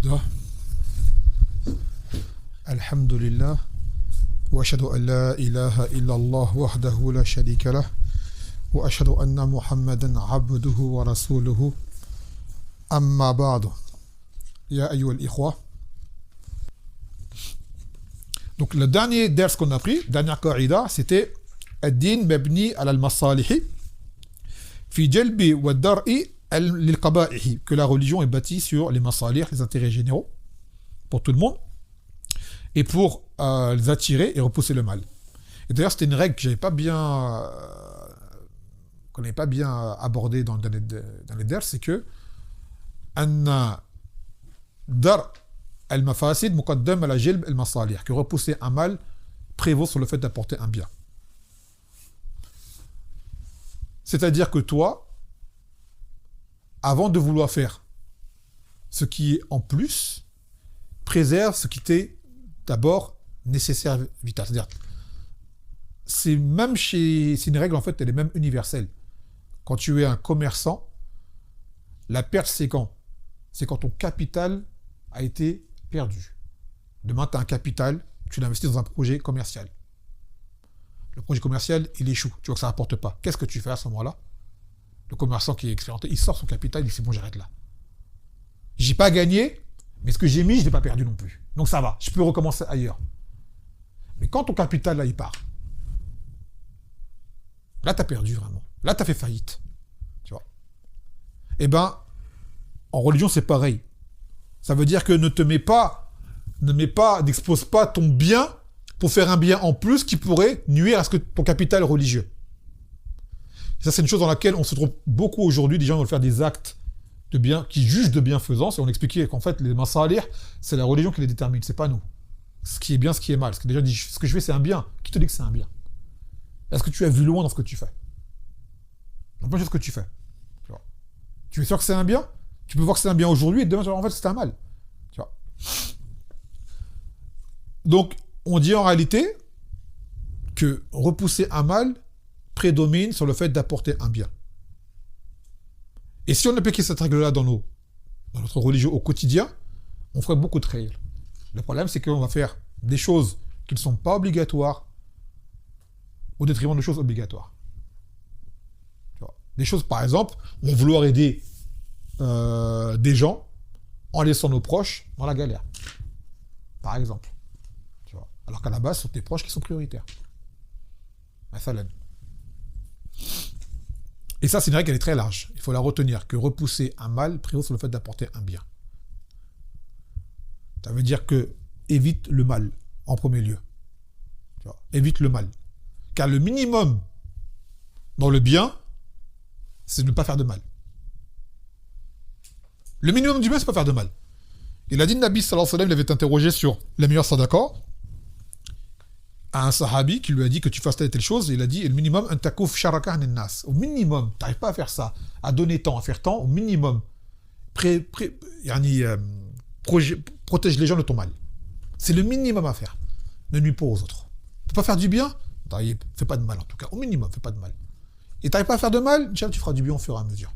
Alhamdulillah. Alhamdulillah. Wa ashhadu an la ilaha illallah wahdahu la sharika lah. Wa ashhadu anna Muhammadan abduhu wa rasuluhu. Amma ba'du. Ya ayyuha al-ikhwa. Donc le dernier ders qu'on a pris, dernière qaïda, c'était ad-din mabni ala al-masalihi fi jalbi wa dar'i lil-qaba'ihi, que la religion est bâtie sur les masalih, les intérêts généraux pour tout le monde, et pour les attirer et repousser le mal. Et d'ailleurs, c'était une règle que qu'on n'avait pas bien abordée dans les ders, c'est que anna dar al-mafasid muqaddam ala jalb al-masalih, que repousser un mal prévaut sur le fait d'apporter un bien. C'est-à-dire que toi, avant de vouloir faire ce qui est en plus, préserve ce qui t'est d'abord nécessaire, vital. C'est-à-dire, c'est une règle, en fait, elle est même universelle. Quand tu es un commerçant, la perte, c'est quand? C'est quand ton capital a été perdu. Demain, tu as un capital, tu l'investis dans un projet commercial. Le projet commercial, il échoue. Tu vois que ça ne rapporte pas. Qu'est-ce que tu fais à ce moment-là? Le commerçant qui est expérimenté, il sort son capital, il dit c'est bon, j'arrête là. J'ai pas gagné, mais ce que j'ai mis, je ne l'ai pas perdu non plus. Donc ça va, je peux recommencer ailleurs. Mais quand ton capital, là, il part, là, tu as perdu vraiment. Là, tu as fait faillite. Tu vois. Eh bien, en religion, c'est pareil. Ça veut dire que n'expose pas ton bien pour faire un bien en plus qui pourrait nuire à ton capital religieux. Et ça, c'est une chose dans laquelle on se trouve beaucoup aujourd'hui. Des gens veulent faire des actes de bien, qui jugent de bienfaisance. Et on expliquait qu'en fait, les masalih, c'est la religion qui les détermine, c'est pas nous. Ce qui est bien, ce qui est mal. Parce que les gens disent, ce que je fais, c'est un bien. Qui te dit que c'est un bien? Est-ce que tu as vu loin dans ce que tu fais? Non, pas juste ce que tu fais. Tu es sûr que c'est un bien? Tu peux voir que c'est un bien aujourd'hui et demain, en fait, c'est un mal. Tu vois. Donc, on dit en réalité que repousser un mal prédomine sur le fait d'apporter un bien. Et si on appliquait cette règle-là dans notre religion au quotidien, on ferait beaucoup de khayr. Le problème, c'est qu'on va faire des choses qui ne sont pas obligatoires au détriment de choses obligatoires. Tu vois. Des choses, par exemple, on va vouloir aider des gens en laissant nos proches dans la galère. Par exemple. Tu vois. Alors qu'à la base, ce sont tes proches qui sont prioritaires. Mathalan. Et ça, c'est une règle, elle est très large. Il faut la retenir, que repousser un mal prévaut sur le fait d'apporter un bien. Ça veut dire que évite le mal, en premier lieu. Tu vois, évite le mal. Car le minimum dans le bien, c'est de ne pas faire de mal. Le minimum du bien, c'est de ne pas faire de mal. Il a dit, Nabi sallallahu alayhi wa sallam, il avait interrogé sur les meilleurs sadaqa à un sahabi qui lui a dit que tu fasses telle chose, et il a dit, le minimum, un takouf sharaka anin nas. Au minimum, tu n'arrives pas à faire ça, à donner temps, à faire temps, au minimum, protège les gens de ton mal. C'est le minimum à faire. Ne nuis pas aux autres. Tu peux pas faire du bien? Fais pas de mal en tout cas. Au minimum, fais pas de mal. Et tu n'arrives pas à faire de mal? Tu feras du bien au fur et à mesure.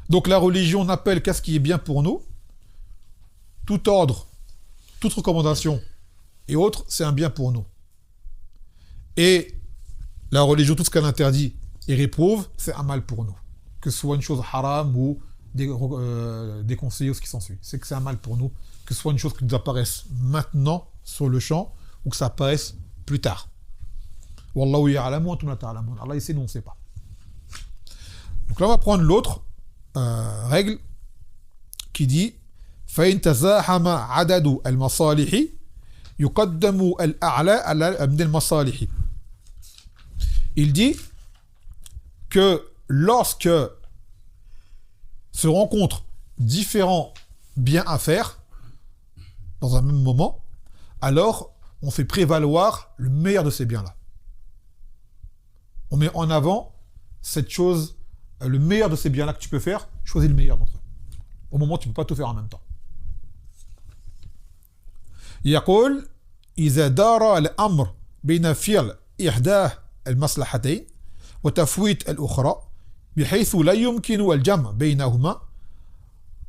Donc la religion n'appelle qu'à ce qui est bien pour nous. Tout ordre, toute recommandation et autres, c'est un bien pour nous. Et la religion, tout ce qu'elle interdit et réprouve, c'est un mal pour nous. Que ce soit une chose haram ou déconseillée ou ce qui s'ensuit. C'est que c'est un mal pour nous. Que ce soit une chose qui nous apparaisse maintenant, sur le champ, ou que ça apparaisse plus tard. Wallahu ya'lamu wa antum la ta'lamun. Allah il sait, nous on ne sait pas. Donc là on va prendre l'autre règle qui dit فإن تزاحم عدد المصالح يقدم الأعلى من المصالح. Il dit que lorsque se rencontrent différents biens à faire dans un même moment, alors on fait prévaloir le meilleur de ces biens-là. On met en avant cette chose, le meilleur de ces biens-là que tu peux faire, choisis le meilleur d'entre eux. Au moment où tu ne peux pas tout faire en même temps. يقول إذا دار الأمر بين فعل إحدى المصلحتين وتفويت الأخرى بحيث لا يمكن الجمع بينهما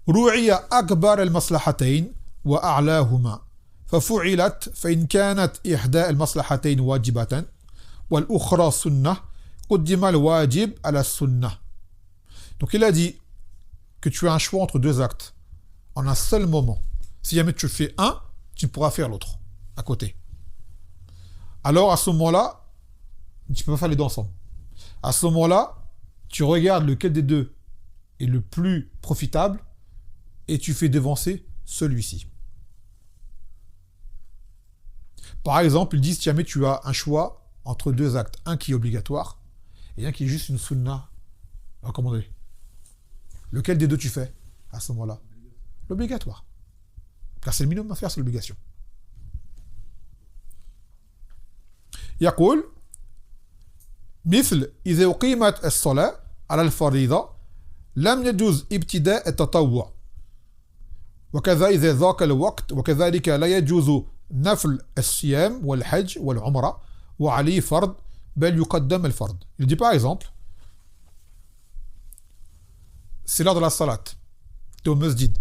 رُعِيَ أكبر المصلحتين وأعلاهما ففعلت فإن كانت إحدى المصلحتين واجبة والأخرى سنة قدم الواجب على السنة. Donc il a dit que tu as un choix entre deux actes en un seul moment. Si jamais tu fais un, tu pourras faire l'autre à côté. Alors à ce moment-là, tu peux pas faire les deux ensemble. À ce moment-là, tu regardes lequel des deux est le plus profitable et tu fais devancer celui-ci. Par exemple, ils disent si jamais tu as un choix entre deux actes, un qui est obligatoire et un qui est juste une sunna recommandée. Lequel des deux tu fais à ce moment-là? L'obligatoire. Car c'est le minimum à faire, c'est l'obligation. يقول مثل إذا أقيمت الصلاة على الفريضة لم يجوز ابتداء التطوع وكذا إذا ذاك الوقت وكذلك لا يجوز نفل الصيام والحج والعمرة وعليه فرض بل يقدم الفرض. Il dit par exemple, c'est l'heure de la salat, tu es au masjid,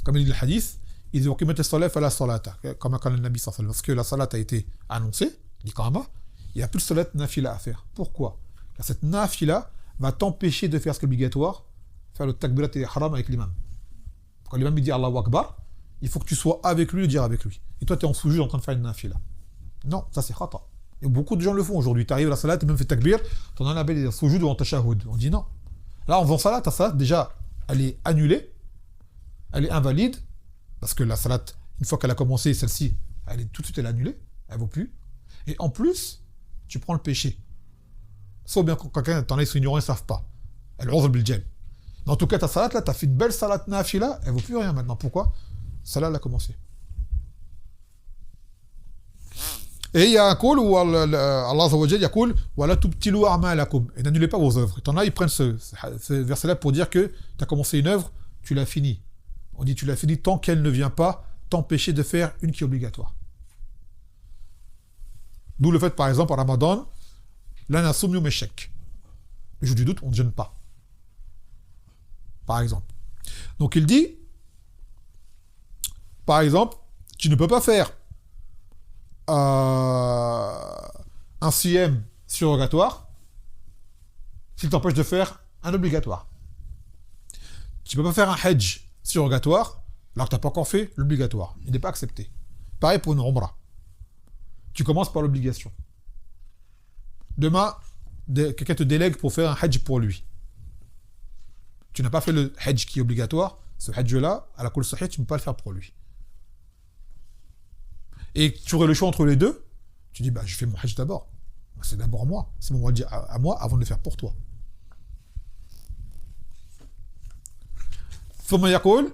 comme il dit le hadith, إذا أقيمت الصلاة فلا صلاة, comme قال النبي صلى الله عليه وسلم, parce que la salat a été annoncée, l'Iqama, il n'y a plus de salat nafila à faire. Pourquoi? Car cette nafila va t'empêcher de faire ce qui est obligatoire, faire le takbirat et haram avec l'imam. Quand l'imam dit Allahu Akbar, il faut que tu sois avec lui et dire avec lui. Et toi, tu es en sous-jude en train de faire une nafila. Non, ça c'est khata. Et beaucoup de gens le font aujourd'hui. Tu arrives à la salat, tu as même fait takbir, tu en as un appel sous-jude ou en tashahhud. On dit non. Là, en faisant salat, ta salat, déjà, elle est annulée, elle est invalide, parce que la salat, une fois qu'elle a commencé, celle-ci, elle est tout de suite elle est annulée, elle ne vaut plus. Et en plus, tu prends le péché. Sauf bien quand quelqu'un t'en est ignorant, ils ne savent pas. Elle ose bil jam. Mais en tout cas, ta salat là, tu as fait une belle salat nafila, elle ne vaut plus rien maintenant. Pourquoi? Salat, elle a commencé. Et il y a un call où Allah Azza wa Jal yaqul wa la tubtilu a'malakum, et n'annulez pas vos œuvres. Et t'en as, ils prennent ce verset-là pour dire que tu as commencé une œuvre, tu l'as finie. On dit tu l'as finie tant qu'elle ne vient pas t'empêcher de faire une qui est obligatoire. D'où le fait, par exemple, en Ramadan, la nasum yom eshek. Le jour du doute, on ne jeûne pas. Par exemple. Donc il dit, par exemple, tu ne peux pas faire un siyam surrogatoire s'il t'empêche de faire un obligatoire. Tu ne peux pas faire un hajj surrogatoire alors que tu n'as pas encore fait l'obligatoire. Il n'est pas accepté. Pareil pour une umrah. Tu commences par l'obligation. Demain, quelqu'un te délègue pour faire un hajj pour lui. Tu n'as pas fait le hajj qui est obligatoire. Ce hajj-là, à la kul sahih, tu ne peux pas le faire pour lui. Et tu aurais le choix entre les deux. Tu dis, bah, je fais mon hajj d'abord. C'est d'abord moi. C'est mon hajj à moi avant de le faire pour toi. ثم يقول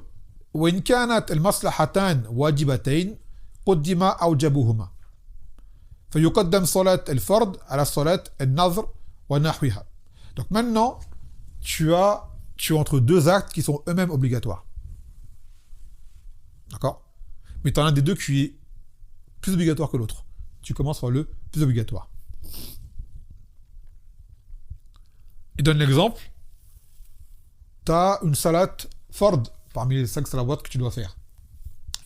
وإن كانت المصلحتان واجبتين قدم أوجبهما فيقدم صلاة الفرض على صلاة النظر ونحوها. Donc maintenant, tu es entre deux actes qui sont eux-mêmes obligatoires. D'accord? Mais tu en as un des deux qui est plus obligatoire que l'autre. Tu commences par le plus obligatoire. Il donne l'exemple. Tu as une salat fard parmi les 5 salawats que tu dois faire.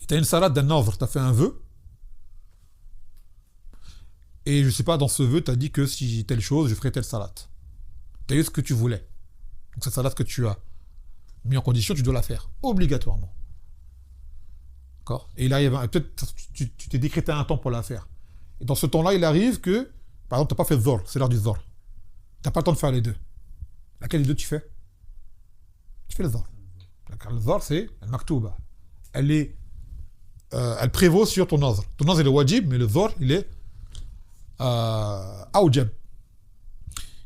Tu as une salat d'un nazr, tu as fait un vœu. Et je sais pas, dans ce vœu, tu as dit que si j'ai telle chose, je ferai telle salat. Tu as eu ce que tu voulais. Donc cette salat que tu as mis en condition, tu dois la faire. Obligatoirement. D'accord? Et là, peut-être tu t'es décrété un temps pour la faire. Et dans ce temps-là, il arrive que, par exemple, tu n'as pas fait le zor, c'est l'heure du zor. Tu n'as pas le temps de faire les deux. Laquelle des deux tu fais? Tu fais le zor. Le zor, c'est le maktouba. Elle prévaut sur ton nazr. Ton nazr, il est wajib, mais le zor, il est awjab.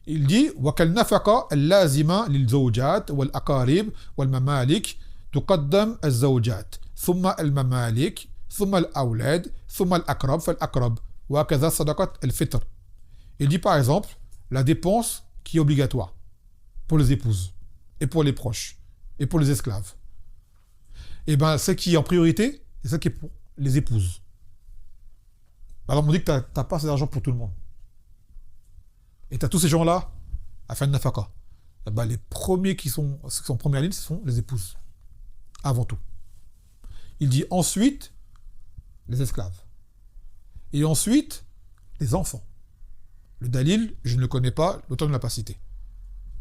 Il dit وكالنفقة اللازمة للزوجات والأقارب والممالك تقدم الزوجات ثم الممالك ثم الأولاد ثم الأقرب فالأقرب وكذا صدقة الفطر. Il dit par exemple la dépense qui est obligatoire pour les épouses et pour les proches et pour les esclaves. Et bien ce qui est en priorité, c'est ce qui est pour les épouses. Alors on dit que tu n'as pas assez d'argent pour tout le monde. Et tu as tous ces gens-là à faire une nafaka. Ben, les premiers qui sont en première ligne, ce sont les épouses. avant tout. Il dit ensuite les esclaves. Et ensuite les enfants. Le dalil, je ne le connais pas, l'auteur ne l'a pas cité.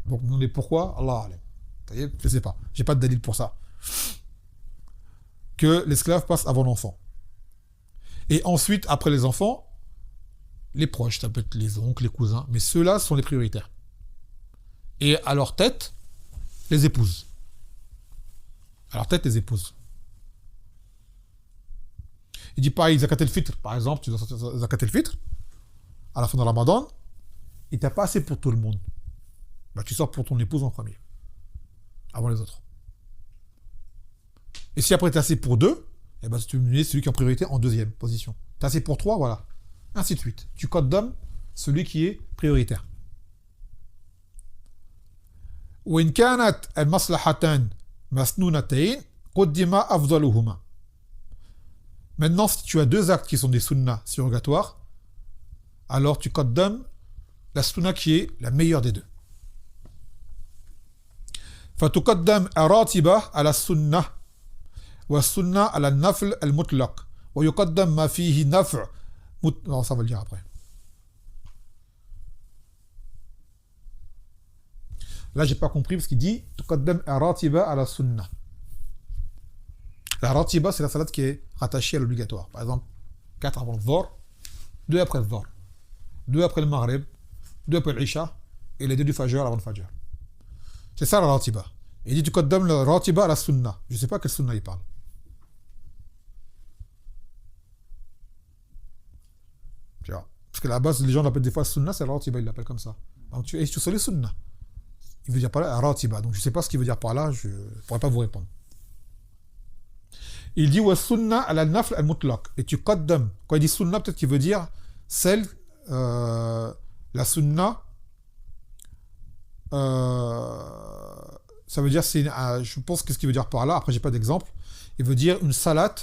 Donc, on est pourquoi Allah alam. Je ne sais pas, j'ai pas de dalil pour ça. Que l'esclave passe avant l'enfant. Et ensuite, après les enfants, les proches, ça peut être les oncles, les cousins, mais ceux-là sont les prioritaires. Et à leur tête, les épouses. À leur tête, les épouses. Il dit pareil, Zakat el-Fitr, par exemple, tu dois sortir Zakat el-Fitr, à la fin de Ramadan, il t'a pas assez pour tout le monde. Bah, tu sors pour ton épouse en premier, avant les autres. Et si après tu as assez pour deux, eh ben, tu mets celui qui est en priorité en deuxième position. Tu as assez pour trois, voilà. Ainsi de suite. Tu codes d'homme celui qui est prioritaire. وإن كانت المصلحتان مسنونتين قدم أفضلهما. Maintenant, si tu as deux actes qui sont des sunnas surrogatoires, alors tu codes la sunna qui est la meilleure des deux. فتقدم الراتبة على السنة والسنة على النفل المطلق ويقدم ما فيه نفع non, ça va le dire après. Là, j'ai pas compris parce qu'il dit تقدم الراتبة على السنة. La ratiba, c'est la salat qui est rattachée à l'obligatoire. Par exemple, 4 avant le Dhor, 2 après le Dhor, 2 après le Maghrib, 2 après l'Isha, et les 2 du Fajr avant le Fajr. C'est ça la ratiba. Il dit tu qaddam la ratiba à la sunna. Je ne sais pas quelle sunna il parle. Tu vois. Parce que à la base, les gens l'appellent des fois sunna, c'est la ratiba, ils l'appellent comme ça. Donc tu es sur les sunna. Il veut dire par là ratiba. Donc je ne sais pas ce qu'il veut dire par là, je ne pourrais pas vous répondre. Il dit wa sunna ala nafl al mutlaq. Et tu qaddam. Quand il dit sunna, peut-être qu'il veut dire celle, la sunna. Ça veut dire, je pense que ce qu'il veut dire par là, après j'ai pas d'exemple, il veut dire une salat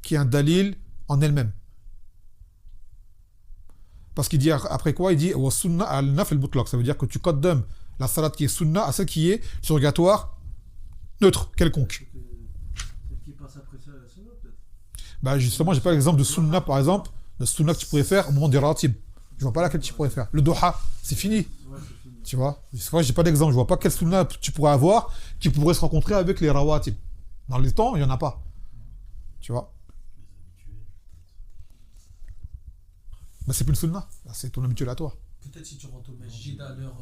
qui est un dalil en elle-même. Parce qu'il dit après quoi? Il dit wa sunna al nafl al mutlaq. Ça veut dire que tu qaddam la salat qui est sunna à celle qui est surrogatoire, neutre, quelconque. Bah justement, j'ai pas l'exemple de sunna par exemple, le sunna que tu pourrais faire au moment des ratib. Je vois pas laquelle tu pourrais faire. Le doha, c'est fini. Ouais, c'est fini. Tu vois, j'ai pas d'exemple, je vois pas quel sunna tu pourrais avoir qui pourrait se rencontrer avec les rawatib. Dans les temps, il y en a pas. Tu vois. Bah c'est plus une sunna, c'est ton habituel à toi. Peut-être si tu rentres au masjid à l'heure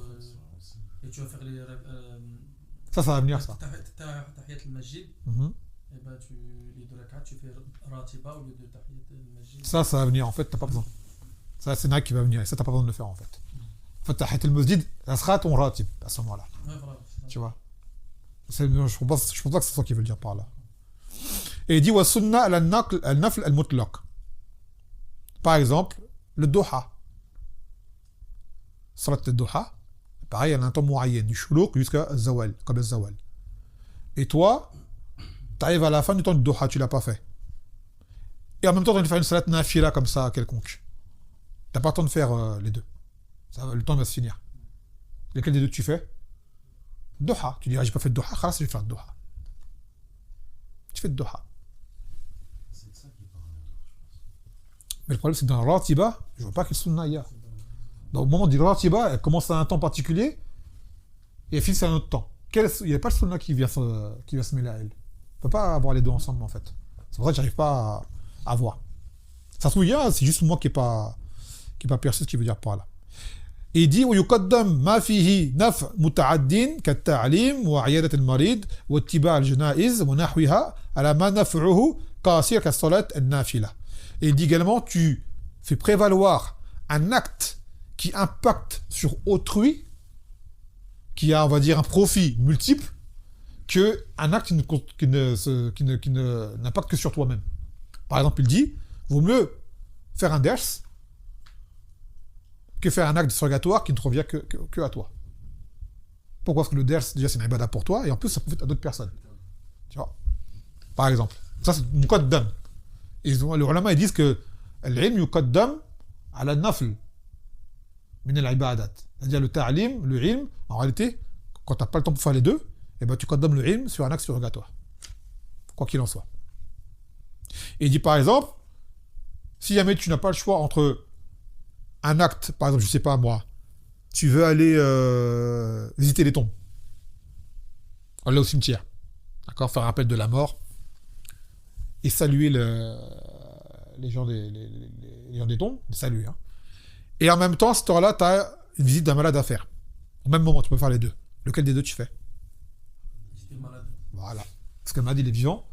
et tu vas faire les ça va venir ça. Tahiyat al-masjid. Et ben les deux rak'at, tu fais ratiba au lieu de tahiyat al-masjid. Ça va venir en fait, t'as pas besoin. Ça c'est Nike qui va venir et ça t'as pas besoin de le faire en fait. En fait, tahiyat al-masjid, ça sera ton ratib à ce moment-là. Ouais, voilà, tu vois. Je pense pas que c'est ça qu'il veut dire par là. Et il dit wa sunna al-nafl al-mutlaq. Par exemple, le duha. Salat al-duha, pareil, elle a un temps moyen du shoulouk jusqu'à zawal, comme le zawal. Et toi, tu arrives à la fin du temps du duha, tu l'as pas fait. Et en même temps, tu as envie de faire une salat nafila comme ça, quelconque. Tu n'as pas le temps de faire les deux. Le temps va se finir. Lequel des deux tu fais? Duha. Tu diras, j'ai pas fait de duha, khalas, je vais faire le duha. Tu fais le duha. C'est de ça qu'il parle, je pense. Mais le problème, c'est que dans la ratiba, je vois pas quel sunna il y a. Donc, au moment du ratiba, elle commence à un temps particulier et elle finit à un autre temps. Il n'y a pas le sunna qui vient se mêler à elle. On ne peut pas avoir les deux ensemble, en fait. C'est pour ça que j'arrive pas à voir. Ça se trouve, c'est juste moi qui n'ai pas perçu ce qu'il veut dire par là. Et il dit ويقدم ما فيه نفع متعد كالتعليم وعيادة المريض واتباع الجنائز ونحوها على ما نفعه قاصر كالصلاة النافلة. Et il dit également tu fais prévaloir un acte qui impacte sur autrui, qui a on va dire un profit multiple, que un acte qui n'impacte que sur toi-même. Par exemple, il dit vaut mieux faire un ders que faire un acte surrogatoire qui ne te revient que à toi. Pourquoi? Parce que le ders, déjà, c'est une ibada pour toi, et en plus, ça profite à d'autres personnes. Tu vois? Par exemple. Ça, c'est une code d'âme. Et les ulama, ils disent que l'ilm yuqaddam ala nafl min al-ibadat. C'est-à-dire le ta'lim, le ilm, en réalité, quand tu n'as pas le temps pour faire les deux, eh ben, tu qaddam le ilm sur un acte surrogatoire. quoi qu'il en soit. Et il dit par exemple, si jamais tu n'as pas le choix entre un acte, par exemple, je sais pas moi, tu veux aller visiter les tombes, aller au cimetière, d'accord, faire un rappel de la mort et saluer les gens des tombes, saluer. Hein. Et en même temps, à cette heure-là, tu as une visite d'un malade à faire. Au même moment, tu peux faire les deux. Lequel des deux tu fais? J'étais malade. Voilà. Parce que le malade, il est vivant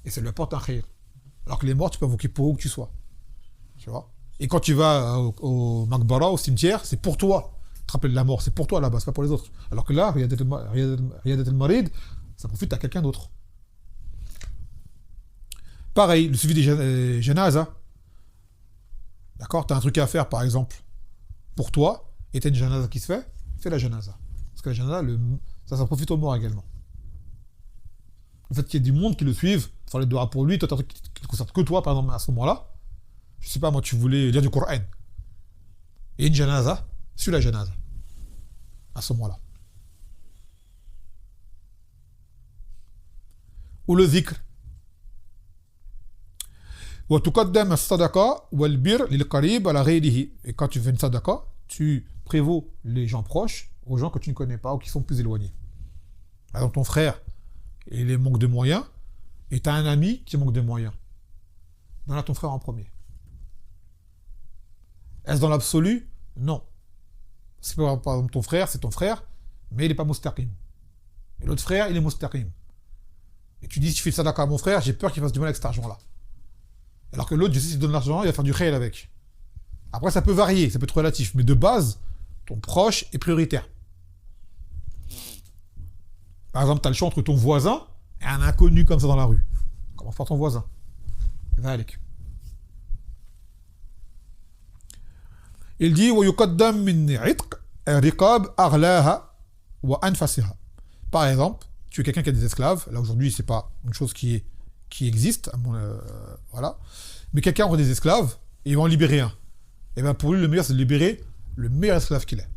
et ça lui apporte un khayr. Alors que les morts, tu peux invoquer pour où que tu sois. Tu vois? Et quand tu vas au Makbara, au cimetière, c'est pour toi. Tu te rappelles de la mort, c'est pour toi là-bas, c'est pas pour les autres. Alors que là, Riyadat al-Marid, ça profite à quelqu'un d'autre. Pareil, le suivi des janaza. D'accord? Tu as un truc à faire, par exemple, pour toi, et tu as une janaza qui se fait, fais la janaza. Parce que la janaza, ça profite aux morts également. Le fait qu'il y ait du monde qui le suive, faire les doigts pour lui, toi, tu as un truc qui ne concerne que toi, par exemple, à ce moment-là. Je sais pas, moi, tu voulais lire du Coran. Et une janaza, suis la janaza. À ce moment-là. Ou le dhikr. وتقدم الصدقة والبر للقريب على غيره. Et quand tu fais une sadaqa, tu prévaux les gens proches aux gens que tu ne connais pas ou qui sont plus éloignés. Par exemple, ton frère, il manque de moyens, et tu as un ami qui manque de moyens. Donne à ton frère en premier. Est-ce dans l'absolu? Non. C'est par exemple ton frère, c'est ton frère, mais il n'est pas mustaqim. Et l'autre frère, il est mustaqim. Et tu dis, si tu fais le sadaqa à mon frère, j'ai peur qu'il fasse du mal avec cet argent-là. Alors que l'autre, je sais, s'il donne l'argent, il va faire du khayr avec. Après, ça peut varier, ça peut être relatif, mais de base, ton proche est prioritaire. Par exemple, tu as le choix entre ton voisin et un inconnu comme ça dans la rue. Commence par ton voisin. Va avec. Il dit ويقدم من عتق رقاب أغلاها وأنفسها. Par exemple, tu es quelqu'un qui a des esclaves. Là aujourd'hui, c'est pas une chose qui existe, voilà. Mais quelqu'un a des esclaves et il va en libérer un. Et bien pour lui, le meilleur, c'est de libérer le meilleur esclave qu'il est.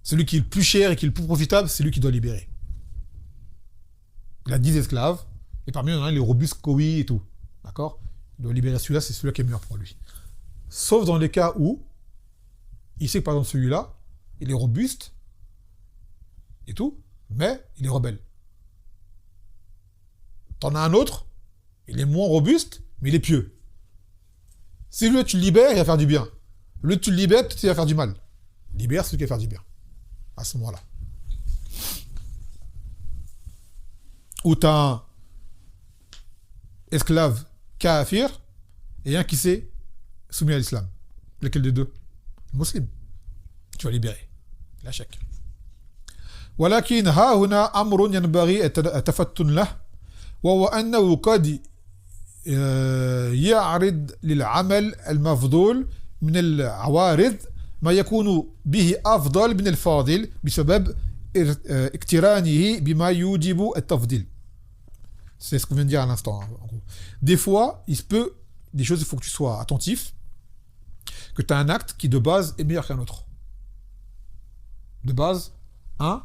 Celui qui est le plus cher et qui est le plus profitable, c'est lui qui doit libérer. Il a 10 esclaves et parmi eux, il y en a un, il est robuste, kowi et tout. D'accord? Il doit libérer celui-là, c'est celui qui est meilleur pour lui. Sauf dans les cas où il sait que par exemple celui-là, il est robuste et tout, mais il est rebelle. T'en as un autre, il est moins robuste, mais il est pieux. Si lui, tu le libères, il va faire du bien. Lui, tu le libères, il va faire du mal. Libère celui qui va faire du bien. À ce moment-là. Ou tu as un esclave kafir et un qui s'est soumis à l'islam. Lequel des deux? Le musulman. Tu vas libérer. La chèque. ولكن ها هنا أمر ينبغي التفتن له وهو أنه قد يعرض للعمل المفضول من العوارض ما يكون به أفضل من الفاضل بسبب اقترانه بما يوجب التفضيل. C'est ce qu'on vient de dire à l'instant. En gros. Des fois, il se peut, des choses, il faut que tu sois attentif, que tu as un acte qui de base est meilleur qu'un autre. De base, un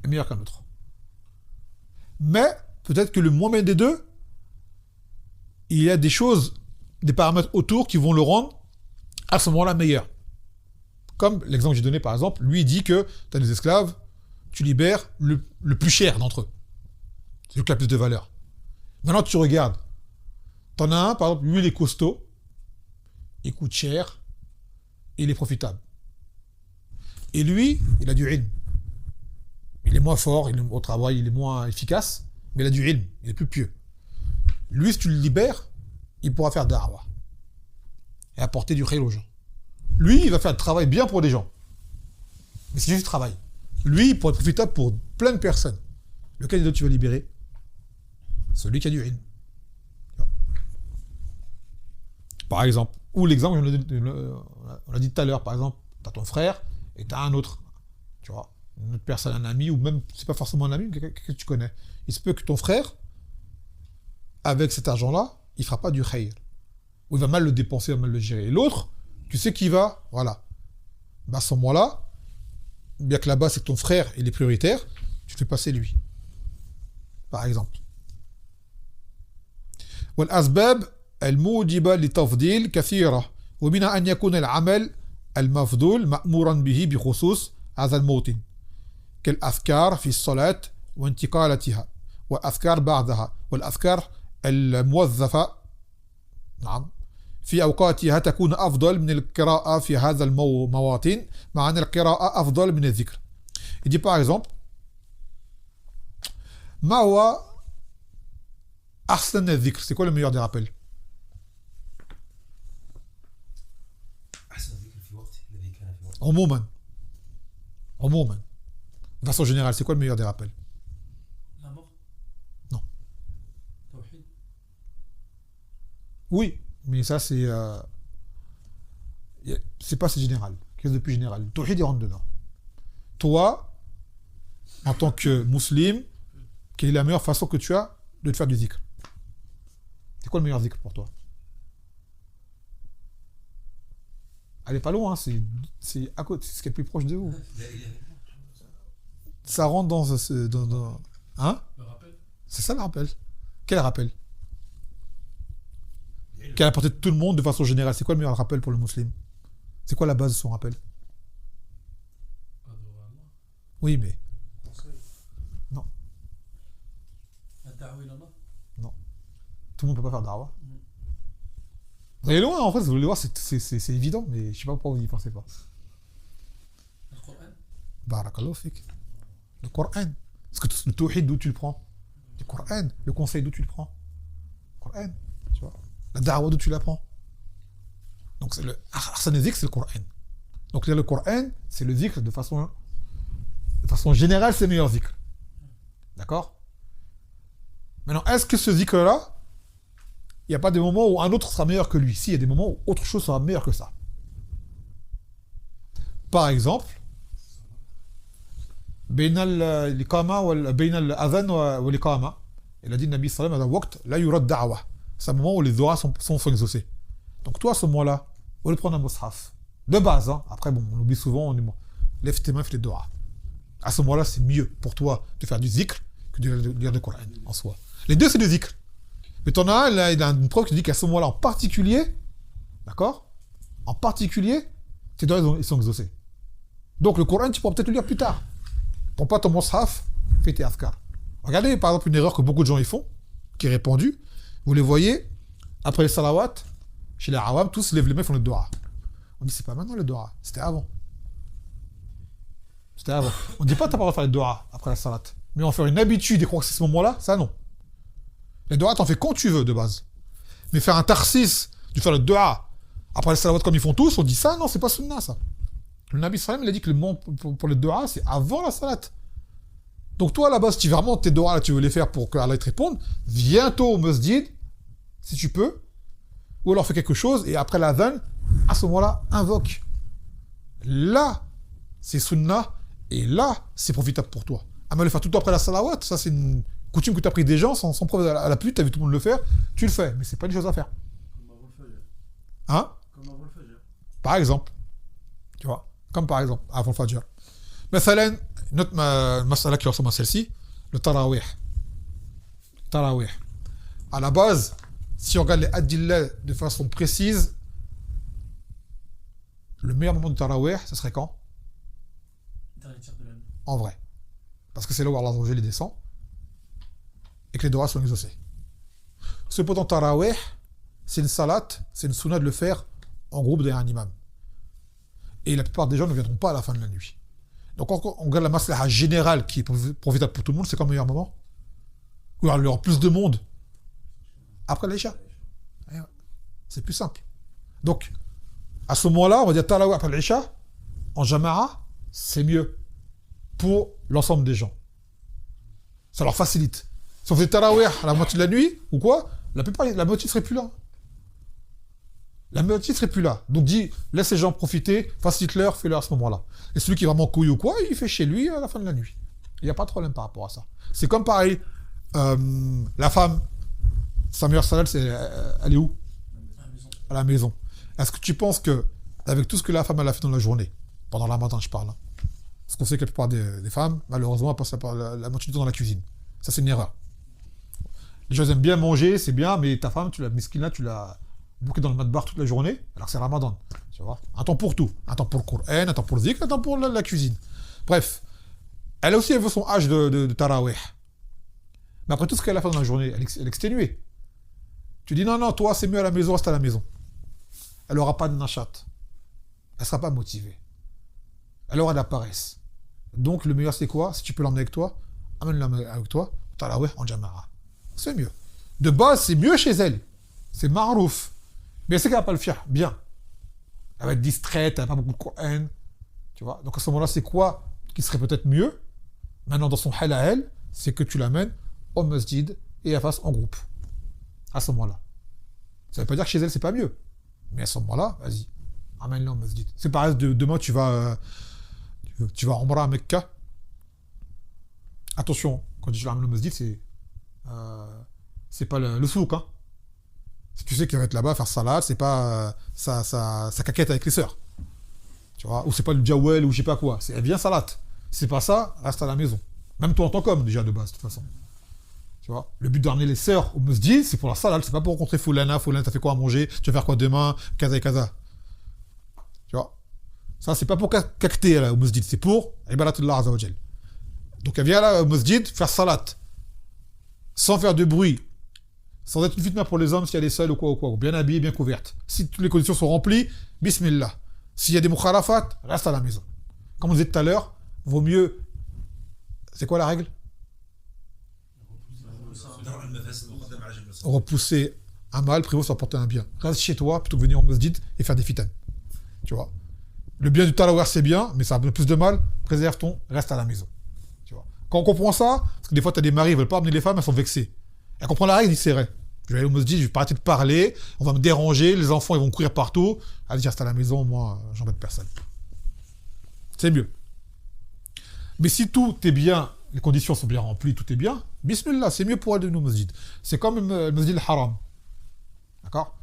est meilleur qu'un autre. Mais peut-être que le moins des deux, il y a des choses, des paramètres autour qui vont le rendre à ce moment-là meilleur. Comme l'exemple que j'ai donné par exemple, lui il dit que tu as des esclaves, tu libères le plus cher d'entre eux. C'est celui qui a plus de valeur. Maintenant tu regardes, tu en as un par exemple, lui il est costaud, il coûte cher, et il est profitable. Et lui, il a du ilm. Il est moins fort, il est au travail, il est moins efficace, mais il a du ilm, il est plus pieux. Lui, si tu le libères, il pourra faire da'wa et apporter du khayr aux gens. Lui, il va faire le travail bien pour des gens. Mais c'est juste du travail. Lui, il pourra être profitable pour plein de personnes. Lequel des deux tu vas libérer? Celui qui a du ilm. Par exemple. Ou l'exemple, on l'a dit tout à l'heure, par exemple, tu as ton frère et tu as un autre. Tu vois, une autre personne, un ami, ou même, c'est pas forcément un ami, mais quelqu'un que tu connais. Il se peut que ton frère, avec cet argent-là, il fera pas du khayr. Ou il va mal le dépenser, il va mal le gérer. Et l'autre, tu sais qu'il va, voilà. Bah à ce moment-là, bien que là-bas c'est ton frère, il est prioritaire, tu fais passer lui. par exemple. والأسباب الموجبة للتفضيل كثيرة ومنها أن يكون العمل المفضول مأمورا به بخصوص هذا الموطن كالأذكار في الصلاة وانتقالتها والأذكار بعدها والأذكار الموظفة نعم في أوقاتها تكون أفضل من القراءة في هذا المواطن مع أن القراءة أفضل من الذكر. Il dit par exemple ما هو أحسن الذكر؟ C'est quoi le meilleur des rappels? أحسن ذكر في وقته الذي كان في وقته. عموما de façon générale, c'est quoi le meilleur des rappels? La mort. Non. Tawhid. Oui, mais ça c'est pas si général, quelque chose de plus général. Tawhid il rentre dedans. Toi, en tant que musulman, quelle est la meilleure façon que tu as de te faire du zikr? C'est quoi le meilleur zikr pour toi? Allez pas loin, c'est à côté, c'est ce qui est le plus proche de vous. Ça rentre dans hein? Le rappel. C'est ça le rappel. Quel rappel? Quelle a porté tout le monde de façon générale? C'est quoi le meilleur rappel pour le musulman? C'est quoi la base de son rappel? Adorer Allah. Oui, mais Conseil. non, Ad-da'wa ila Allah. tout le monde ne peut pas faire da'wah. Mm. Vous allez loin, en fait, vous voulez voir, c'est évident, mais je sais pas pourquoi vous n'y pensez pas. Le Coran. Barakallahu fik. Le Coran. Parce que le tawhid, d'où tu le prends? Le Coran. Le conseil, d'où tu le prends? Le Coran. Tu vois. La da'wah, d'où tu la prends? Donc, c'est le ahsan al-zikr, c'est le Coran. Donc, le Coran, c'est le zikr de façon générale, c'est le meilleur zikr. D'accord? Maintenant, est-ce que ce zikr-là, il n'y a pas des moments où un autre sera meilleur que lui? Si, il y a des moments où autre chose sera meilleur que ça. Par exemple, بين الإقامة بين الأذان والإقامة il a dit Nabi sallam هذا وقت لا يرد دعوة. C'est un moment où les doigts sont exaucés. Donc toi à ce moment-là, au lieu de prendre un mushaf de base, hein, après bon, on oublie souvent, on dit bon, lève tes mains, fais les doigts. À ce moment-là, c'est mieux pour toi de faire du zikr que de lire le Coran en soi. Les deux c'est du zikr. Mais t'en as un, là, il a une preuve qui dit qu'à ce moment-là en particulier, d'accord? En particulier, tes doigts ils sont exaucés. Donc le Coran, tu pourras peut-être le lire plus tard. Prends pas ton mushaf, fais tes azkar. Regardez par exemple une erreur que beaucoup de gens y font, qui est répandue. Vous les voyez, après les salawat, chez les awam, tous lèvent les mains et font le dua. On dit c'est pas maintenant le dua, c'était avant. C'était avant. On dit pas t'as pas le droit de faire le dua après la salat. Mais en faire une habitude et croire que c'est ce moment-là, ça non. Les dua t'en fais quand tu veux de base. Mais faire un tarsis, de faire le dua après les salawat comme ils font tous, on dit ça, non, c'est pas sunna ça. Le Nabi sallam il a dit que le moment pour le dua c'est avant la salat. Donc toi à la base, si vraiment tes doigts là tu veux les faire pour que Allah te réponde, viens tôt au masjid, si tu peux, ou alors fais quelque chose et après l'adhan, à ce moment-là, invoque. Là, c'est sunnah et là, c'est profitable pour toi. Ah mais le faire tout le temps après la salawat, ça c'est une coutume que tu as pris des gens sans preuve à la pute, tu as vu tout le monde le faire, tu le fais, mais c'est pas une chose à faire. Comme avant le fajr. Hein? Comme avant le fajr. Par exemple. Tu vois? Comme par exemple, avant le fajr. مثلا une autre masala qui ressemble à celle-ci, le tarawih. Tarawih. À la base, si on regarde les adillah de façon précise, le meilleur moment de tarawih, ce serait quand? Dernier tiers de la nuit. En vrai. Parce que c'est là où Allah les descend et que les doigts sont exaucés. Cependant, tarawih, c'est une salat, c'est une sunna de le faire en groupe derrière un imam. Et la plupart des gens ne viendront pas à la fin de la nuit. Donc on regarde la maslaha générale qui est profitable pour tout le monde, c'est quand le meilleur moment? Où il y aura plus de monde? Après l'Isha. C'est plus simple. Donc, à ce moment-là, on va dire tarawih après l'Isha, en jama'a, c'est mieux pour l'ensemble des gens. Ça leur facilite. Si on faisait tarawih à la moitié de la nuit, ou quoi, la moitié ne serait plus là. La moitié ne serait plus là. Donc dis, laisse les gens profiter, facilite-leur, fais-leur à ce moment-là. Et celui qui est vraiment couille ou quoi, il fait chez lui à la fin de la nuit. Il n'y a pas de problème par rapport à ça. C'est comme pareil, la femme, sa meilleure salade, elle est où? À la maison. À la maison. Est-ce que tu penses que, avec tout ce que la femme elle a fait dans la journée, pendant la matin je parle, hein, parce qu'on sait que la plupart des femmes, malheureusement, passent la moitié du temps dans la cuisine. Ça c'est une erreur. Les gens aiment bien manger, c'est bien, mais ta femme, tu l'as miskina, tu l'as bouquée dans le mat-bar toute la journée, alors que c'est Ramadan. Tu vois, un temps pour tout. Un temps pour le Coran, un temps pour le zikr, un temps pour la cuisine. Bref. Elle aussi, elle veut son âge de tarawih. Mais après tout ce qu'elle a fait dans la journée, elle est exténuée. Tu dis non, toi, c'est mieux à la maison, reste à la maison. Elle n'aura pas de nachat. Elle ne sera pas motivée. Elle aura de la paresse. Donc, le meilleur, c'est quoi? Si tu peux l'emmener avec toi, amène-la avec toi, tarawih en jama'a. C'est mieux. De base, c'est mieux chez elle. C'est marouf. Mais elle sait qu'elle ne va pas le faire bien. Elle va être distraite, elle n'a pas beaucoup de Coran. Tu vois? Donc, à ce moment-là, c'est quoi qui serait peut-être mieux? Maintenant, dans son hal à elle, c'est que tu l'amènes au masjid et elle fasse en groupe. À ce moment-là. Ça ne veut pas dire que chez elle, c'est pas mieux. Mais à ce moment-là, vas-y, amène-la au masjid. C'est pareil, demain, tu vas en Umrah à Mecca. Attention, quand tu l'amènes au masjid, c'est pas le souk. Hein. Si tu sais qu'il va être là-bas faire salade, c'est pas sa caquette avec les sœurs. Tu vois, ou c'est pas le jawel ou je sais pas quoi. Elle vient salade. Si c'est pas ça, reste à la maison. Même toi en tant qu'homme, déjà de base, de toute façon. Tu vois, le but d'amener les sœurs au masjid, c'est pour la salade, c'est pas pour rencontrer Foulana, t'as fait quoi à manger, tu vas faire quoi demain, kaza et kaza. Tu vois, ça c'est pas pour cacter là, au masjid, c'est pour ibadatullah azza wa jal. Donc elle vient là au masjid faire salat, sans faire de bruit, sans être une fitna pour les hommes s'il y a des seuls ou quoi, bien habillée, bien couverte. Si toutes les conditions sont remplies, bismillah. S'il y a des mukhalafat, reste à la maison. Comme on disait tout à l'heure, vaut mieux. C'est quoi la règle? Repousser un mal, prévaut sur porter un bien. Reste chez toi plutôt que venir au masjid et faire des fitanes. Tu vois. Le bien du tarawih c'est bien, mais ça a plus de mal. Préserve reste à la maison. Tu vois. Quand on comprend ça, parce que des fois tu as des maris, ils veulent pas amener les femmes, elles sont vexées. Elle comprend la règle, il dit c'est vrai. Je vais aller au masjid, je vais pas arrêter de parler, on va me déranger, les enfants ils vont courir partout. Allez, reste à la maison, moi j'embête personne. C'est mieux. Mais si tout est bien, les conditions sont bien remplies, tout est bien, bismillah, c'est mieux pour elle de nous masjid. C'est comme le masjid al-haram. D'accord.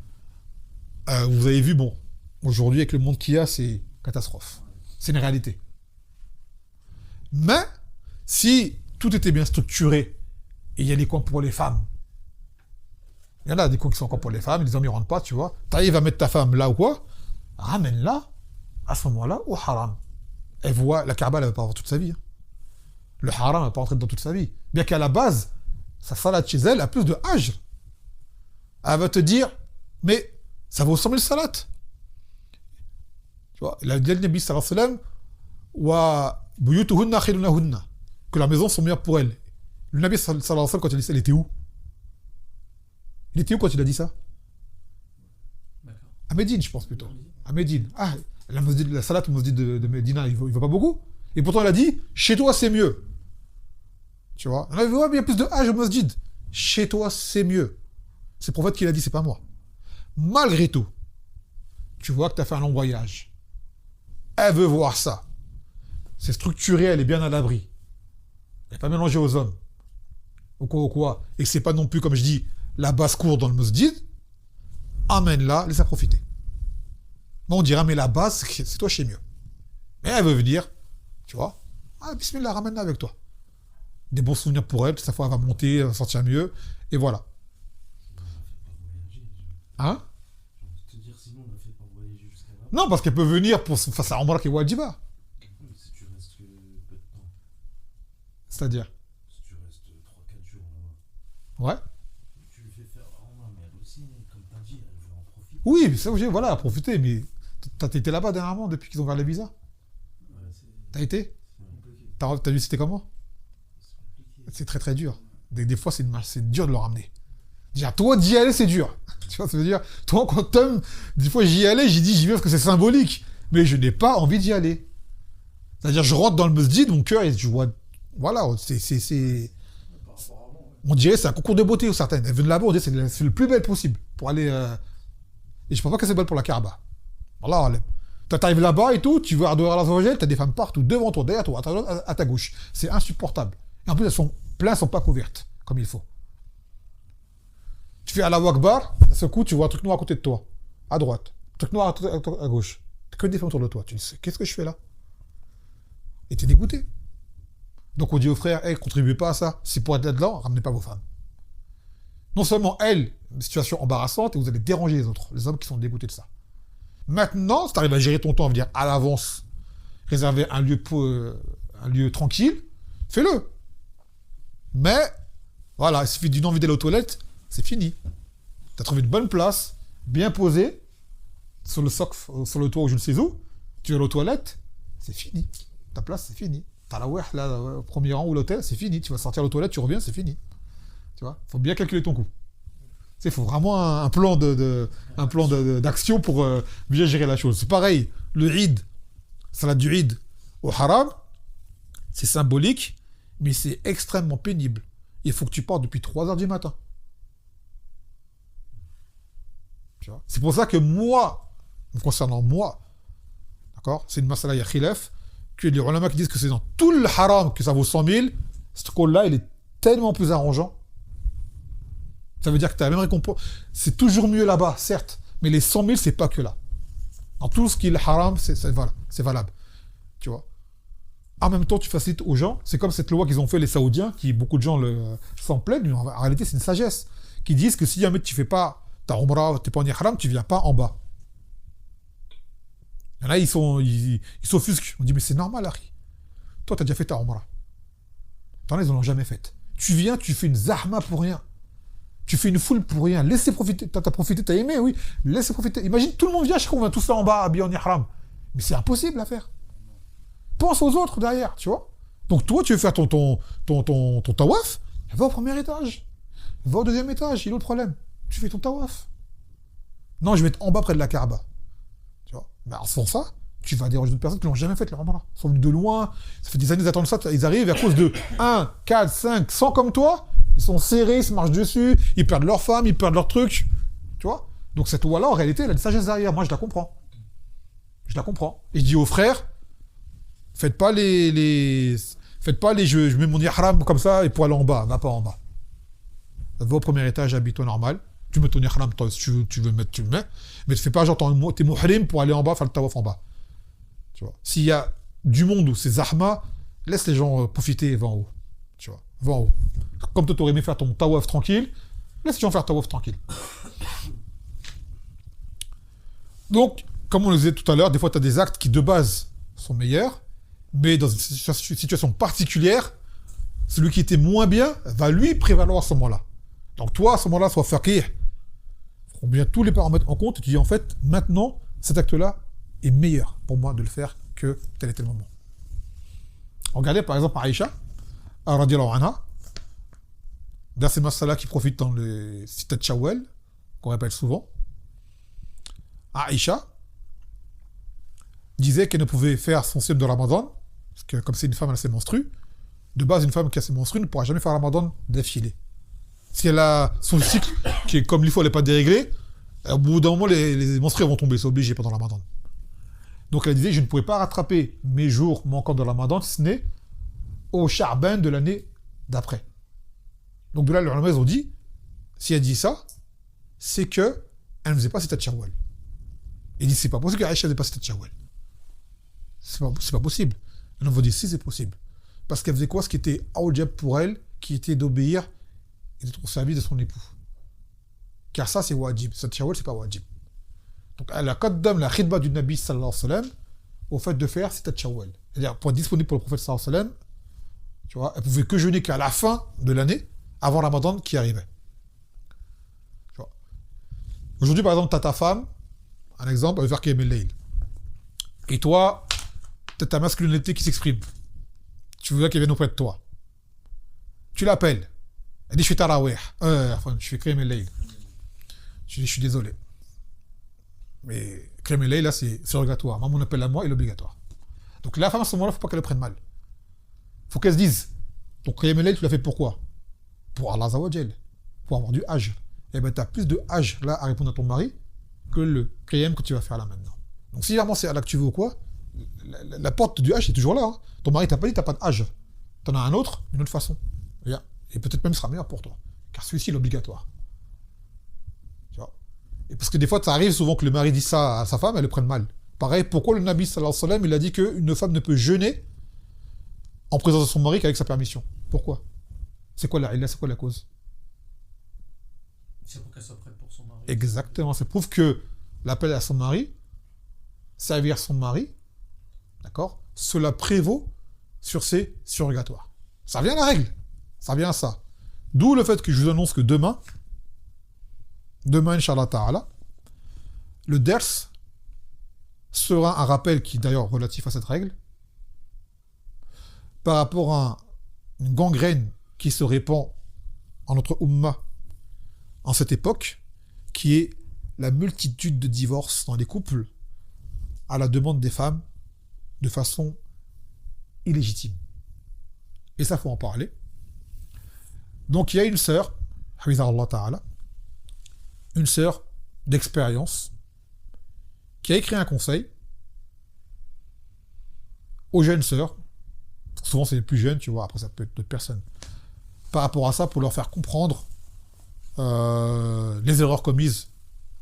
Vous avez vu, bon, aujourd'hui avec le monde qu'il y a, c'est catastrophe. C'est une réalité. Mais, si tout était bien structuré, et il y a des coins pour les femmes, il y en a des coins qui sont encore pour les femmes, les hommes ils rentrent pas, tu vois, t'arrives à mettre ta femme là ou quoi, ramène-la, à ce moment-là, au haram. Elle voit, la Kaaba, elle va pas avoir toute sa vie. Hein. Le haram va pas rentrer dedans toute sa vie. Bien qu'à la base, sa salade chez elle a plus de hajr. Elle va te dire, mais ça vaut 100 000 salades. Tu vois, il a dit le Nabi sallallahu alayhi wa sallam, wa buyutuhunna khirunahunna, que leurs maisons sont meilleures pour elles. Le Nabi sallallahu alayhi wa sallam, quand il a dit ça, il était où? Il était où quand il a dit ça? À Médine, je pense plutôt. À Médine. Ah, la salade au masjid de Médina, il va pas beaucoup. Et pourtant, il a dit, chez toi, c'est mieux. Tu vois? On a vu, ouais, mais il y a plus de hajj au masjid. Chez toi, c'est mieux. C'est le prophète qui l'a dit, c'est pas moi. Malgré tout, tu vois que tu as fait un long voyage. Elle veut voir ça. C'est structuré, elle est bien à l'abri. Elle n'est pas mélangée aux hommes. Ou quoi. Et c'est pas non plus, comme je dis, la basse-cour dans le masjid. Amène-la, laisse-la profiter. Bon, on dira, mais la base, c'est toi chez mieux. Mais elle veut venir, tu vois. Ah, bismillah, ramène-la avec toi. Des bons souvenirs pour elle, sa fois elle va monter, elle va sentir mieux, et voilà. Hein? Sinon, on ne fait pas voyager jusqu'à là. Non, parce qu'elle peut venir pour face à Umrah qui est wajiba. Oui, si tu restes que peu de temps. C'est-à-dire? Si tu restes 3-4 jours là-bas. Ouais. Tu lui fais faire Umrah, mais elle aussi, comme tu as dit, elle veut en profiter. Oui, mais ça, voilà, à profiter, mais t'as été là-bas dernièrement depuis qu'ils ont ouvert les visas? Ouais, T'as été? compliqué. T'as vu c'était comment? C'est compliqué. C'est très très dur. Des fois, c'est dur de le ramener. Dire, toi, d'y aller, c'est dur. Tu vois, ça veut dire, toi, quand t'aimes, des fois, j'y allais, j'y vais parce que c'est symbolique. Mais je n'ai pas envie d'y aller. C'est-à-dire, je rentre dans le masjid, mon cœur, je vois. Voilà, c'est. On dirait c'est un concours de beauté, ou certaines. Elles viennent là-bas, on dirait c'est le plus belle possible. Pour aller. Et je pense pas que c'est belle pour la Kaaba. Voilà, t'arrives là-bas et tout, tu vois Ardour al-Azawajel, t'as des femmes partout, devant toi, derrière toi, à ta gauche. C'est insupportable. Et en plus, elles sont pleines, elles sont pas couvertes, comme il faut. Tu fais Allahu Akbar, d'un seul coup, tu vois un truc noir à côté de toi, à droite, un truc noir à gauche. T'as que des femmes autour de toi. Tu dis, qu'est-ce que je fais là? Et t'es dégoûté. Donc on dit aux frères, hey, contribuez pas à ça. Si pour être là-dedans, ramenez pas vos femmes. Non seulement elle, une situation embarrassante, et vous allez déranger les autres, les hommes qui sont dégoûtés de ça. Maintenant, si tu arrives à gérer ton temps, à dire à l'avance, réserver un lieu tranquille, fais-le. Mais, voilà, il suffit d'une envie d'aller aux toilettes, c'est fini. Tu as trouvé une bonne place, bien posée, sur le socle, sur le toit ou je ne sais où, tu vas aux toilettes, c'est fini. Ta place, c'est fini. T'as la ouah, là, au premier rang ou l'hôtel, c'est fini. Tu vas sortir aux toilettes, tu reviens, c'est fini. Tu vois, faut bien calculer ton coût. Il faut vraiment un plan d'action pour bien gérer la chose. C'est pareil, le Eid, salade du Eid au haram, c'est symbolique, mais c'est extrêmement pénible. Il faut que tu partes depuis 3h du matin. Tu vois, c'est pour ça que moi, concernant moi, d'accord, c'est une masala, il y a khilaf, que les ulama qui disent que c'est dans tout le haram que ça vaut 100 000, ce call-là, il est tellement plus arrangeant. Ça veut dire que tu as la même récompense. C'est toujours mieux là-bas, certes, mais les 100 000, c'est pas que là. Dans tout ce qui est le haram, c'est valable. Tu vois. En même temps, tu facilites aux gens. C'est comme cette loi qu'ils ont fait les Saoudiens, qui beaucoup de gens s'en plaignent, mais en réalité, c'est une sagesse. Qui disent que si jamais tu fais pas ta umrah, tu n'es pas en ihram, tu viens pas en bas. Il y en a, ils s'offusquent. On dit, mais c'est normal, Harry. Toi, tu as déjà fait ta umrah. T'en as, ils n'en ont jamais fait. Tu viens, tu fais une zahma pour rien. Tu fais une foule pour rien. Laissez profiter. T'as profité, t'as aimé, oui. Laissez profiter. Imagine, tout le monde vient, je crois qu'on vient tous là en bas, habillés en ihram. Mais c'est impossible à faire. Pense aux autres derrière, tu vois. Donc toi, tu veux faire ton tawaf, va au premier étage. Va au deuxième étage, il est où le problème? Tu fais ton tawaf. Non, je vais être en bas près de la Kaaba. Tu vois. Mais en faisant ça, tu vas déranger d'autres personnes qui n'ont jamais fait leur umrah. Ils sont venus de loin, ça fait des années d'attendre ça, ils arrivent à cause de 1, 4, 5, 100 comme toi, ils sont serrés, ils se marchent dessus, ils perdent leur femme, ils perdent leurs trucs. Tu vois. Donc cette loi-là, en réalité, elle a une sagesse derrière. Moi, je la comprends. Je la comprends. Et je dis aux frères, faites pas je mets mon ihram comme ça et pour aller en bas, va pas en bas. Va au premier étage, habille-toi normal. Tu mets ton ihram, si tu veux le mettre, tu le mets. Mais tu fais pas genre t'es muhrim pour aller en bas, faire le tawaf en bas. Tu vois. S'il y a du monde où c'est zahma, laisse les gens profiter et va en haut. Tu vois. Va en haut. Comme toi t'aurais aimé faire ton tawaf tranquille, laisse les gens faire tawaf tranquille. Donc, comme on le disait tout à l'heure, des fois tu as des actes qui de base sont meilleurs, mais dans une situation particulière, celui qui était moins bien va lui prévaloir à ce moment-là. Donc toi, à ce moment-là, sois faqih. Prends bien tous les paramètres en compte et tu dis en fait, maintenant, cet acte-là est meilleur pour moi de le faire que tel et tel moment. Regardez par exemple Aïcha, radiyallahu anha, dans ces masala qui profitent dans les cités de Shawwal, qu'on répète souvent. Aïcha disait qu'elle ne pouvait faire son cycle de Ramadan, parce que comme c'est une femme, elle a ses menstrues. De base, une femme qui a ses menstrues ne pourra jamais faire Ramadan d'affilée. Si elle a son cycle, qui est comme il faut, elle n'est pas déréglée, au bout d'un moment, les menstrues vont tomber, c'est obligé pendant le Ramadan. Donc elle disait, je ne pouvais pas rattraper mes jours manquant de Ramadan, si ce n'est au Sha'ban de l'année d'après. Donc de là, les ulama ont dit, si elle dit ça, c'est que elle ne faisait pas Sitat Shawwal. Il dit, c'est pas possible qu'Aïcha n'ait pas Sitat Shawwal. C'est pas possible. Et on va dire, si c'est possible. Parce qu'elle faisait quoi? Ce qui était awjab pour elle, qui était d'obéir et d'être au service de son époux. Car ça, c'est wajib. Sitat Shawwal, c'est pas wajib. Donc elle a qaddam la khidba du Nabi sallallahu alayhi wa sallam au fait de faire Sitat Shawwal. C'est-à-dire, pour être disponible pour le prophète sallallahu alayhi wa sallam, tu vois, elle pouvait que jeûner qu'à la fin de l'année, avant Ramadan qui arrivait. Tu vois. Aujourd'hui, par exemple, tu as ta femme, un exemple, elle veut faire Qiyam al-Layl. Et toi, tu as ta masculinité qui s'exprime. Tu veux qu'elle vienne auprès de toi. Tu l'appelles. Elle dit, je fais tarawih. Je fais Qiyam al-Layl. Je dis, je suis désolé. Mais Qiyam al-Layl, là, c'est surrogatoire. Moi, mon appel à moi est obligatoire. Donc la femme, à ce moment-là, il ne faut pas qu'elle le prenne mal. Il faut qu'elle se dise, ton Qiyam al-Layl, tu l'as fait pourquoi? Pour Allah Azza wa Jal. Pour avoir du hajj. Et bien, tu as plus de hajj là à répondre à ton mari que le Qiyam que tu vas faire là maintenant. Donc si vraiment c'est Allah que tu veux ou quoi, la porte du hajj est toujours là. Hein. Ton mari t'a pas dit, t'as pas de hajj. T'en as un autre, une autre façon. Et peut-être même sera meilleur pour toi. Car celui-ci est obligatoire. Tu vois. Et parce que des fois, ça arrive souvent que le mari dit ça à sa femme, elle le prenne mal. Pareil, pourquoi le Nabi sallallahu alayhi wa sallam, il a dit qu'une femme ne peut jeûner en présence de son mari qu'avec sa permission? Pourquoi? C'est quoi la illa, c'est quoi la cause? C'est pour qu'elle soit prête pour son mari. Exactement. Ça prouve que l'appel à son mari, servir son mari, d'accord, cela prévaut sur ses surrogatoires. Ça revient à la règle. Ça revient à ça. D'où le fait que je vous annonce que demain, Inch'Allah Ta'ala, le ders sera un rappel qui est d'ailleurs relatif à cette règle par rapport à une gangrène qui se répand en notre Ummah en cette époque, qui est la multitude de divorces dans les couples à la demande des femmes de façon illégitime. Et ça, faut en parler. Donc, il y a une sœur, Hafizahullah Ta'ala, une sœur d'expérience, qui a écrit un conseil aux jeunes sœurs, souvent c'est les plus jeunes, tu vois, après ça peut être d'autres personnes, par rapport à ça, pour leur faire comprendre les erreurs commises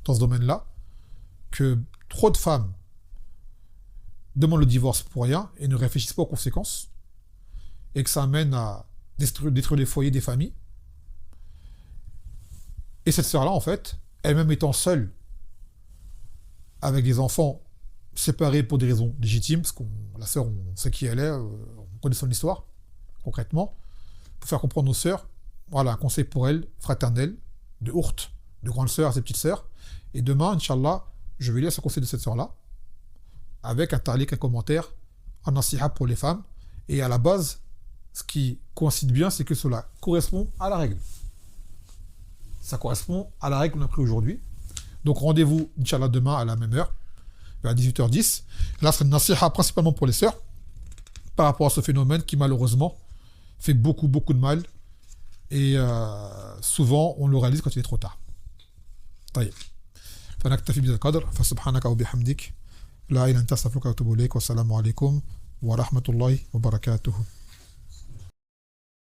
dans ce domaine-là, que trop de femmes demandent le divorce pour rien et ne réfléchissent pas aux conséquences, et que ça amène à détruire les foyers des familles. Et cette sœur-là, en fait, elle-même étant seule, avec des enfants séparés pour des raisons légitimes, parce que la sœur, on sait qui elle est, on connaît son histoire, concrètement, pour faire comprendre aux sœurs, voilà, un conseil pour elles, fraternel, de ourte, de grande sœur à ses petites sœurs. Et demain, Inch'Allah, je vais lire ce conseil de cette sœur-là, avec un ta'liq, un commentaire, un nasiha pour les femmes. Et à la base, ce qui coïncide bien, c'est que cela correspond à la règle. Ça correspond à la règle qu'on a pris aujourd'hui. Donc rendez-vous, Inch'Allah, demain à la même heure, vers 18h10. Là, ce sera une nasiha principalement pour les sœurs, par rapport à ce phénomène qui, malheureusement, fait beaucoup, beaucoup de mal. Et souvent, on le réalise quand il est trop tard. طيب فنكتفي بهذا القدر فسبحانك وبحمدك لا إله إلا أنت أستغفرك وأتوب إليك والسلام عليكم ورحمة الله وبركاته.